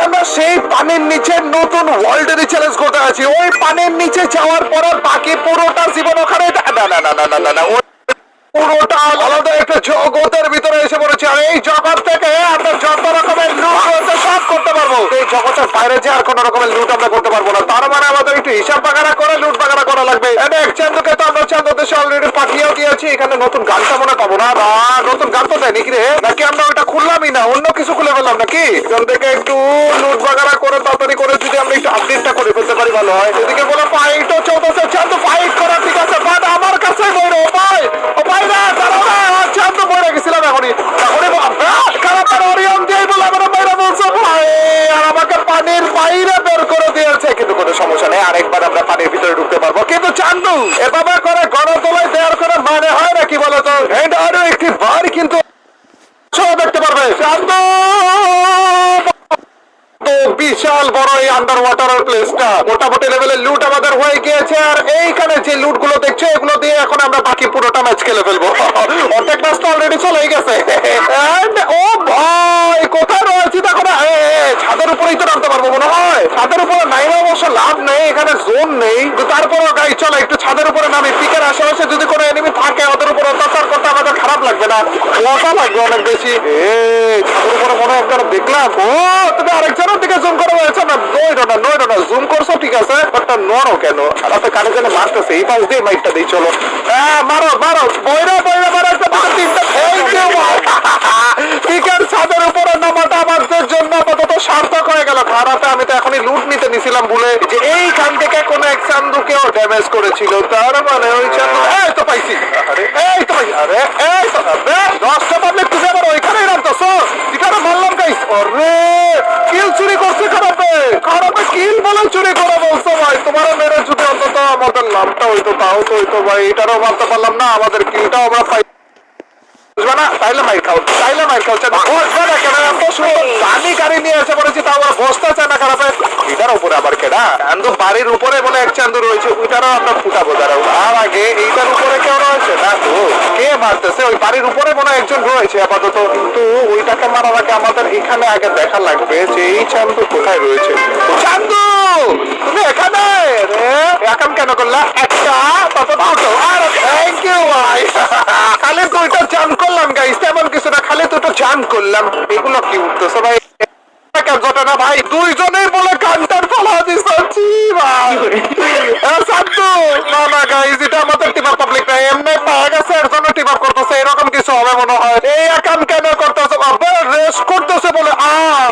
আমরা সেই পানির নিচে নতুন ওয়ার্ল্ডের চ্যালেঞ্জ করতে আছি। ওই পানির নিচে যাওয়ার পরে বাকি পুরোটা জীবন ওখানে না না না না না না না পুরোটা আলাদা একটা জগতের ভিতরে এসে পড়েছে। আর এই জগৎ থেকে আমরা যত রকমের লুট রয়েছে সব করতে পারবো। এই জগতের বাইরে যে আর কোন রকমের লুট আমরা করতে পারবো না। তার মানে আমাদের একটু হিসাব বাগানা করে লুট বাগানা করা লাগবে। চান্দুকে তো আমরা চান্দু দেশে অলরেডি পাঠিয়েও দিয়েছি। এখানে নতুন গানটা মনে পাবো না। নতুন গান তো দেয়নি কি রে? নাকি আমরা ওইটা খুললামই না, অন্য কিছু খুলে ফেললাম নাকি? এখান থেকে একটু লুট বাগানা করে তাড়াতাড়ি করে যদি আমরা একটু আপডেটটা করে ফেলতে পারি ভালো হয়। এদিকে বলে ফাইটও চলতেছে। চান্দু ফাইট করা ঠিক আছে, বাট আমার কাছে বড় উপায় না। দাঁড়াও না, চান্দু বইরা গেছিলাম এখনই খারাপের অরিয়ন দিয়ে বলে আমরা বাইরে বলছো ভাই, আর আমাকে পানির বাইরে বের করে দিয়েছে। কিন্তু কোনো সমস্যা নেই, আরেকবার আমরা পানির ভিতরে ঢুকতে পারবো। কিন্তু চান্দু এভাবে করে গণতলায় দেওয়ার করে মানে হয় না কি বলতো? আরো একটি বার কিন্তু দেখতে পারবে চান্দু। বিশাল বড় এই আন্ডার ওয়াটার প্লেসটা মোটামুটি লেভেলের লুট আমাদের হয়ে গিয়েছে। আর এইখানে যে লুট গুলো দেখছো এগুলো দিয়ে এখন আমরা বাকি পুরোটা ম্যাচ খেলে ফেলবো। অর্ধেক ম্যাচ তো অলরেডি চলেই গেছে। ও ভাই কোথায় রয়েছি তখন? ছাদের উপরেই তো নামতে পারবো মনে হয়। ছাদের উপরে নাইমে অবশ্য লাভ নেই, এখানে জোন নেই। কিন্তু তারপরও গাই চলো একটু ছাদের উপরে নামি। পিকের আশেপাশে যদি কোনো এনিমি থাকে ওদের উপর অত্যাচার করতে আমাদের খারাপ লাগবে না, মজা লাগবে অনেক বেশি। ছাদের উপরে মনে হয় একবার দেখলাম। ও তুমি আরেকজনের দিকে জুম করা হয়েছে না? নইরো না জুম করছো ঠিক আছে, বাট নড়ো কেন? আলাদা কানে জানে মারতেছে। এই পাশ দিয়ে মাইকটা দিই চলো। মারো বইরা মারো একটা তিনটা। পিকের ছাদের উপরে নামাটা আমাদের জন্য আপাতত সার্থক হয়ে গেল। খারাপে আমি তো এখনই লুট নিতে নিছিলাম ভুলে, যে এইখান থেকে কোন এক চান্দুকেও ড্যামেজ করেছিল। তার মানে ওই চান্দু এই তো পাইছি। এই তো পাইছি। এই তো 10টা পাবলিক তুমি আবার ওইখানেই নামতেছো। যেখানে বললাম গাইস, আরে কিল চুরি করছে খারাপে কিল বলে চুরি করে বলছো ভাই। তোমার মেরে যদি অন্তত আমাদের নামটা হইতো তাও তো হইতো ভাই। এটারও মারতে পারলাম না, আমাদের কিলটাও আমরা পাই না। তাইলে মাইর খাও দামি গাড়ি নিয়ে এসে পড়েছি, তাও আমরা বসতে চাই না খারাপে। এটার উপরে আবার কেডা? চান্দু বাড়ির উপরে বলে এক চান্দু রয়েছে, ওইটারও আমরা ফুটাবো। দাঁড়াও, আর আগে এইটার উপরে কেউ রয়েছে না তো? কে মারতেছে? ওই বাড়ির উপরে মনে একজন রয়েছে আপাতত। কিন্তু ওইটাকে মারার আগে আমাদের এখানে আগে দেখা লাগবে যে এই চান্দু কোথায় রয়েছে। চান্দু তুমি এখানে এখন কেন করলা? একটা তারপর দুটো। আর থ্যাংক ইউ ভাই। খালি দুইটা জাম করলাম গাইস, তেমন কিছু না, খালি দুটো জাম করলাম। এগুলো কি উঠতেছে ভাই? না ভাই দুইজনের বলে কান্টার ফলা দিচ্ছি ভাই। না গাইস, এটা আমাদের টিম আপ পাবলিক না, এমনি পাওয়া গেছে এর জন্য টিম আপ করতেছে। এরকম কিছু হবে মনে হয়। এই একাম কেন করতেছে? রেস্ট করতেছে বলে।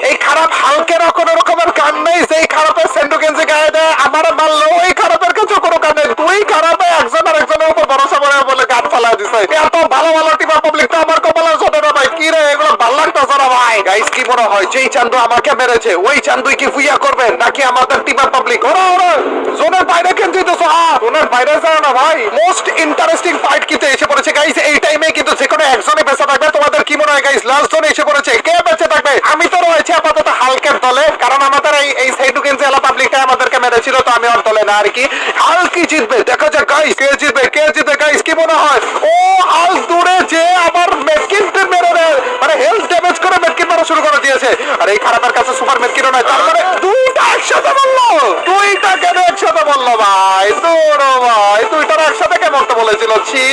এই খারাপ হালকের কোনো রকমের কান নেই। সেই খারাপের সেন্ডু গেঞ্জি গায়ে দেয় আমার মারলো, ওই খারাপের কাছে কোনো কান নেই। তুই খারাপে একজন আর একজনের উপর ভরসা করে বলে গান ফেলা দিছে। এত ভালো টিম আপ পাবলিক তো আমার কপালের সাথে না ভাই। কি রে এগুলো ভাল লাগতেছে না ভাই। গাইস কি মনে হয় যেই চান্দু আমাকে মেরেছে ওই চান্দুই কি ফুইয়া করবে নাকি আমাদের টিম আপ পাবলিক? জোনের বাইরে কেন যেতেছ? জোনের বাইরে যাও না ভাই। মোস্ট ইন্টারেস্টিং ফাইট কিন্তু এসে পড়েছে গাইস। এই টাইমে কিন্তু যে কোনো একজনই বেঁচে থাকবে। তোমাদের কি মনে হয় গাইস? লাস্ট জোন এসে পড়েছে, কে বেঁচে থাকবে? আমি তো রয়েছে আপাতত হালকের দলে, কারণ আমাদের এই সাইডু কেন জেলা পাবলিকটা আমাদেরকে মেরেছিল, তো আমি ওর দলে না আর কি। হালকি জিতবে, দেখা যাক গাইস কে জিতবে গাইস কি মনে হয়? ও হালক দূরে যে আবার মেডকিনকে মেরে মানে হেলথ ড্যামেজ করে মেডকিন মারা শুরু করে দিয়েছে। আর এই খারাপের কাছে সুপার মেডকিনও নাই। তার মানে দুইটা একসাথে বললো। দুইটা কেন একসাথে বললো ভাই? তোর ভাই দুইটার একসাথে কেমন বলেছিল? ছি।